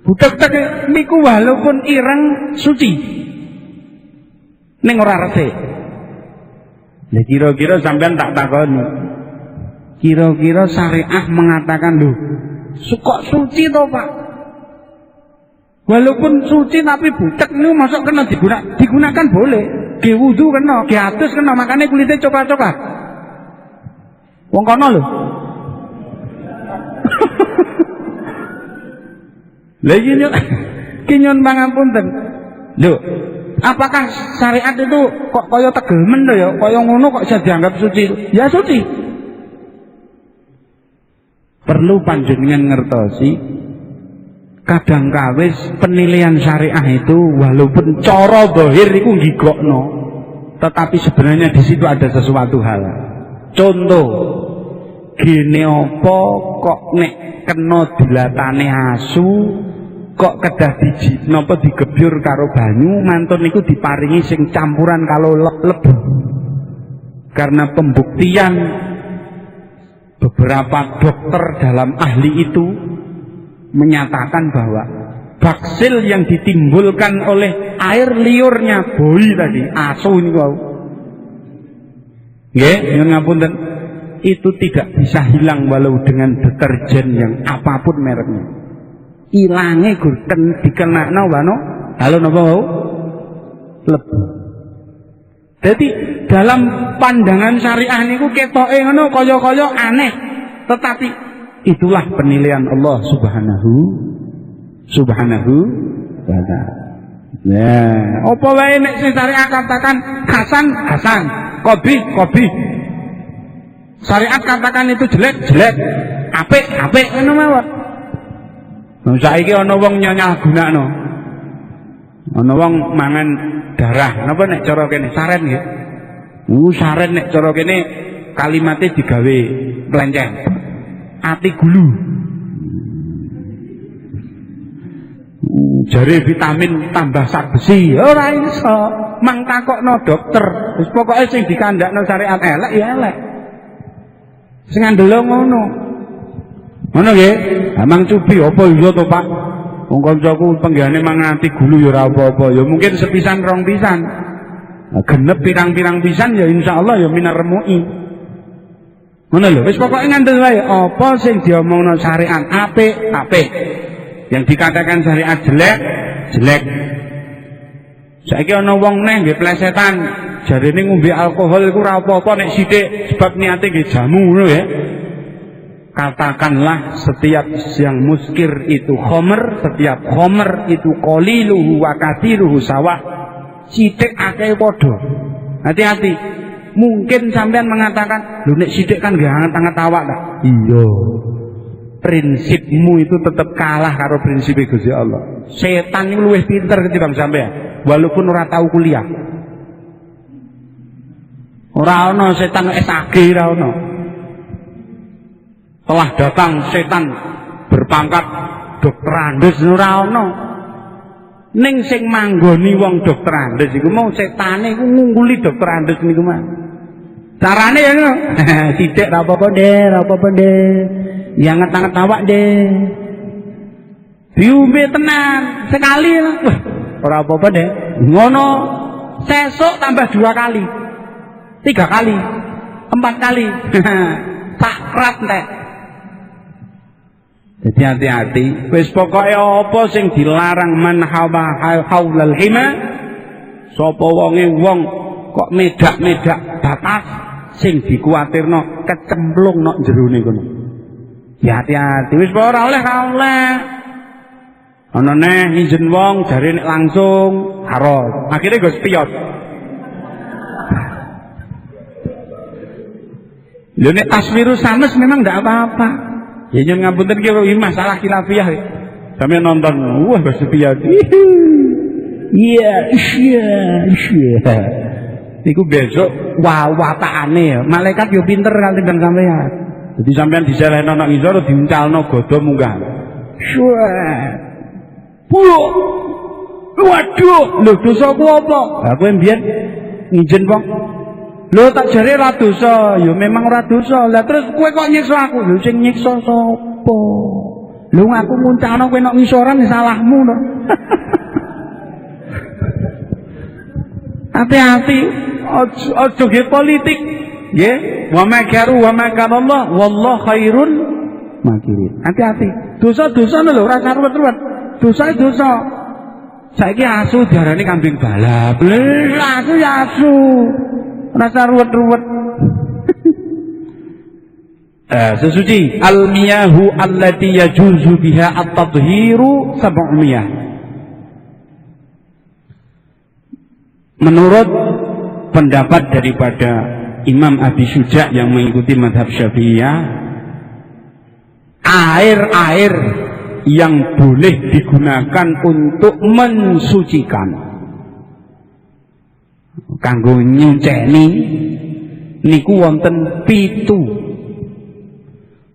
Butek-tek niku walaupun ireng suci. Ning ora resik. Lah kira-kira sampean tak takoni. Kira-kira syariah mengatakan lho, kok suci toh Pak? Walaupun suci tapi butek niku masuk kena digunakan boleh. Ge wudu kena, ge adus kena, makanya kulitnya coklat-coklat. Wong kono lho. Lah iki nyun pangapunten. Lho, apakah syariat itu kok kaya tegelmen to ya? Kaya ngono kok bisa dianggap suci? Ya suci. Perlu panjenengan ngertosi kadang kawis penilaian syariah itu walaupun cara zahir iku nggigokno, tetapi sebenarnya di situ ada sesuatu hal. Contoh, gene apa kok nek kena dilatane asu kok kedah napa digebyur karo banyu mantun niku diparingi sing campuran kalau lebu. Karena pembuktian beberapa dokter dalam ahli itu menyatakan bahwa baksil yang ditimbulkan oleh air liurnya boi tadi, asu ini wau. Nggih, nyuwun ngapunten, itu tidak bisa hilang walau dengan deterjen yang apapun mereknya. Ilange gur dikenakno wano halo napa wau? Lebu. Jadi dalam pandangan syariah niku ketoke ngono kaya-kaya aneh, tetapi itulah penilaian Allah Subhanahu wa ta'ala. Nah, apa wae nek sing syariat katakan hasan, hasan, qabih, qabih. Syariat katakan itu jelek, jelek, apik, apik ngono mawon. Nah, saiki ana wong nyalahgunakno. Ana wong mangan darah, napa nek cara kene saren nggih. Saren nek cara kene kalimate digawe melenceng. Ati gulu. Jare vitamin tambah zat besi ora iso, mang takokno dokter. Wis pokoke sing dikandakno syariat elek ya elek. Sing andelo ngono. Ngono nggih? Amang cubi apa iya to, Pak? Wong kancaku penggane mangati gulu ya ora apa-apa, ya mungkin sepisan rong pisan. Genep pirang-pirang pisan ya insyaallah ya minar remui. Ngono lho, wis pokoke ngandel wae apa sing diomongno syariat apik, apik. Yang dikatakan syariat jelek, jelek. Saiki ana wong neh nggih plesetan, jarene ngombe alkohol iku ora apa-apa nek sithik sebab niate nggih jamu ngono ya. Katakanlah setiap yang muskir itu khomer, setiap khomer itu qaliluhu wa katsiruhu sawa. Sithik akeh padha. Hati-hati. Mungkin sampean mengatakan, "Lho nek sithik kan nggih anget-anget awak ta?" Iya. Prinsipmu itu tetap kalah karo prinsip Gusti Allah. Setan itu luwih pinter ketimbang sampean, walaupun ora tahu kuliah. Ora ana setan SAG ora ana. Telah datang setan berpangkat dokter Andes ora ana. Ning sing manggoni wong dokter Andes iku mau setane iku ngungkuli dokter Andes niku mah. Carane ya ngono. Sithik ra apa-apa, Dek, ra apa-apa, Dek. Ya nget-nget awak, Dek. Diombe tenan sekali. Wah, ora apa-apa, Dek. Ngono. Sesuk tambah 2 kali. 3 kali. 4 kali. Sakrat entek. Jadi hati-hati. Wis pokoke apa sing dilarang man haulal hima, sapa wonge wong kok medak-medak batas sing dikuwatirno kecemplung nok jerone kono. Ya hati-hati. Wis ora oleh ka oleh. Ana neh ngijen wong jare nek langsung haram. Akhire go spiot. Lho nek taswirus sanes memang ndak apa-apa. Ya nyun ngapunten iki masalah khilafiyah. Sampe nonton, wah go spiot. Iya, iya. Niku besok watakane ya. Malaikat yo pinter kan timbang sampean. Jadi sampean diselehno nang ngisor diuncalno godho munggah. Waduh, lho dosaku apa? Lah kowe mbiyen ngijen wong. Lho tak jare ora dosa, ya memang ora dosa. Lah terus kowe kok nyiksa aku? Lho sing nyiksa sapa? Lho aku nguncalno kowe nang ngisoran salahmu to. Hati-hati, ojo nggih politik, nggih. Wa makaru wa makarallah wallahu khairun makirin. Hati-hati. Dosa-dosa lho ora saruwet-ruwet. Dosa dosa. Saiki asu diarani kambing balap. Lha asu ya asu. Ora saruwet-ruwet. Sesuci al-miyahu allati yajuzu biha at-tadhiru 700. Menurut pendapat daripada Imam Abi Syuja yang mengikuti mazhab Syafi'iyah, air-air yang boleh digunakan untuk mensucikan kanggo nyuceni niku wonten 7.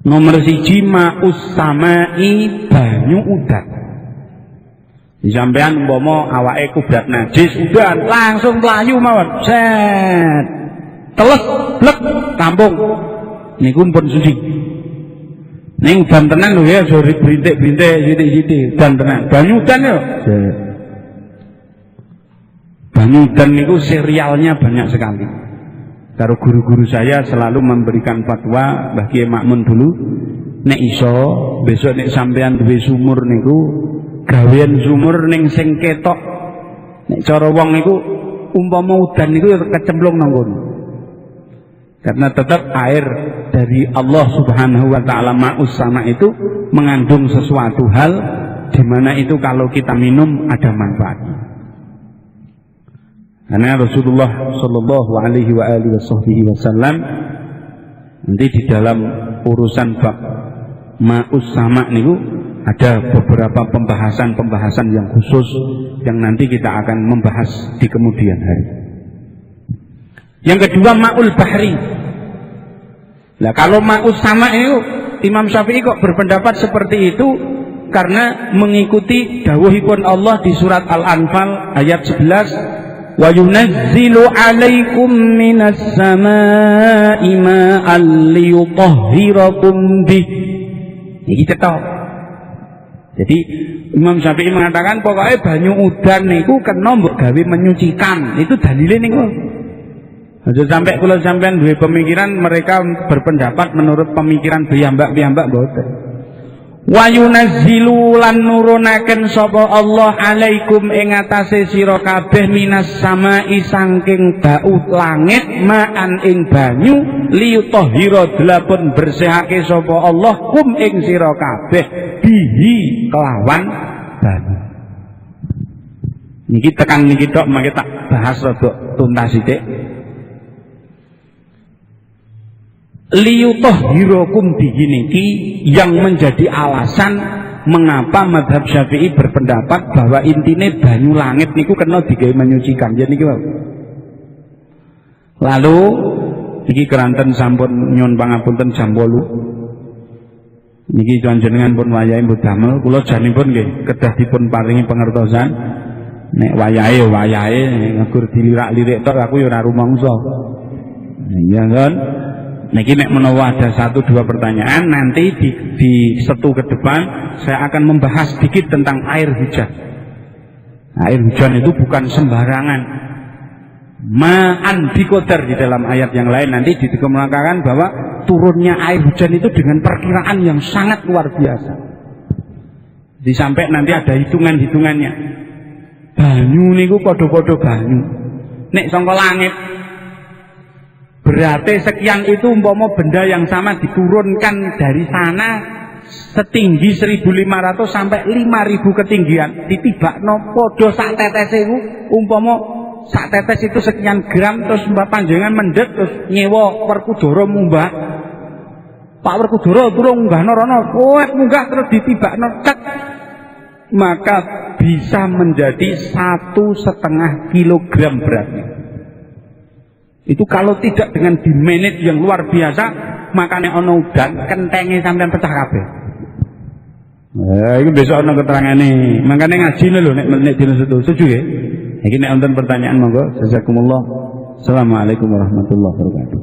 Nomor 1 ma'us samai, banyu udan. Sampeyan umpama awake kubrat najis udan langsung mlayu mawon. Set. Teles blek kampung. Niku pun suci. Ning udan tenan lho ya, aja brintik-brintik sithik-sithik. Udan tenan. Banyu udan yo. Banyu udan niku serialnya banyak sekali. Karo guru-guru saya selalu memberikan fatwa, Mbah Kiai Makmun dulu, nek iso besok nek sampean duwe sumur niku gawean sumur ning sing ketok. Nek cara wong niku umpama udan niku kecemplung nang kono. Karena tetap air dari Allah Subhanahu wa taala ma'us sama itu mengandung sesuatu hal di mana itu kalau kita minum ada manfaatnya. Karena Rasulullah Shallallahu Alaihi Wasallam nanti di dalam urusan bab ma'us sama niku ada beberapa pembahasan yang khusus yang nanti kita akan membahas di kemudian hari. Yang kedua ma'ul bahri. Nah kalau ma'us sama itu Imam Syafi'i kok berpendapat seperti itu karena mengikuti dawuhipun Allah di surat Al-Anfal ayat 11. Wa yunazzilu 'alaikum minas samaa'i ma'an liyutahhirakum bih. Iki cetok. Jadi Imam Syafi'i mengatakan pokoknya banyu udan niku kena mbok gawe menyucikan. Itu dalile niku. Aja sampai kula sampean duwe pemikiran mereka berpendapat menurut pemikiran piyambak-piyambak mboten. Wa yunazzilu lan nurunaken sapa Allah alaikum ing atase sira kabeh minas samai saking baut langit ma'an ing banyu liyutahhira delapun bersihake sapa Allah kum ing sira kabeh bihi kelawan banyu. Niki tekan niki tok mangke tak bahas rada tuntas sithik. Liyutahhirakum bihi niki yang menjadi alasan mengapa mazhab Syafi'i berpendapat bahwa intine banyu langit niku kena digawe menyucikan. Jadi niki lalu iki keranten sampun nyuwun pangapunten jam 8. Niki jenengan pun wayahe mboten damel, kula janipun nggih kedah dipun paringi pangertosan. Nek wayahe ngegur dilirak-lirik tok aku ya ora rumangsa. Iya kan? Niki nek menawa ada 1-2 pertanyaan nanti di setu ke depan saya akan membahas sedikit tentang air hujan. Air hujan itu bukan sembarangan. Ma'an biqadar di dalam ayat yang lain nanti dikemukakan bahwa turunnya air hujan itu dengan perkiraan yang sangat luar biasa. Disampai nanti ada hitungan-hitungannya. Banyu niku padha-padha banyu. Nek saka langit berarti sekian itu umpama benda yang sama diturunkan dari sana setinggi 1.500 sampai 5.000 ketinggian ditibakno padha sak tetese iku umpama sak tetes itu sekian gram terus mbak panjenengan mendhet terus nyewa Werkudara munggah Pak Werkudara turun munggahno rono kowe munggah terus ditibakno cek maka bisa menjadi 1,5 kilogram beratnya. Itu kalau tidak dengan dimanage yang luar biasa, makanya ono udan kentenge sampean pecah kabeh. Itu besok ono keterangane. Makanya ngaji lho nek dina setuju ya. Iki nek wonten pertanyaan monggo. Jazakumullah. Assalamualaikum warahmatullahi wabarakatuh.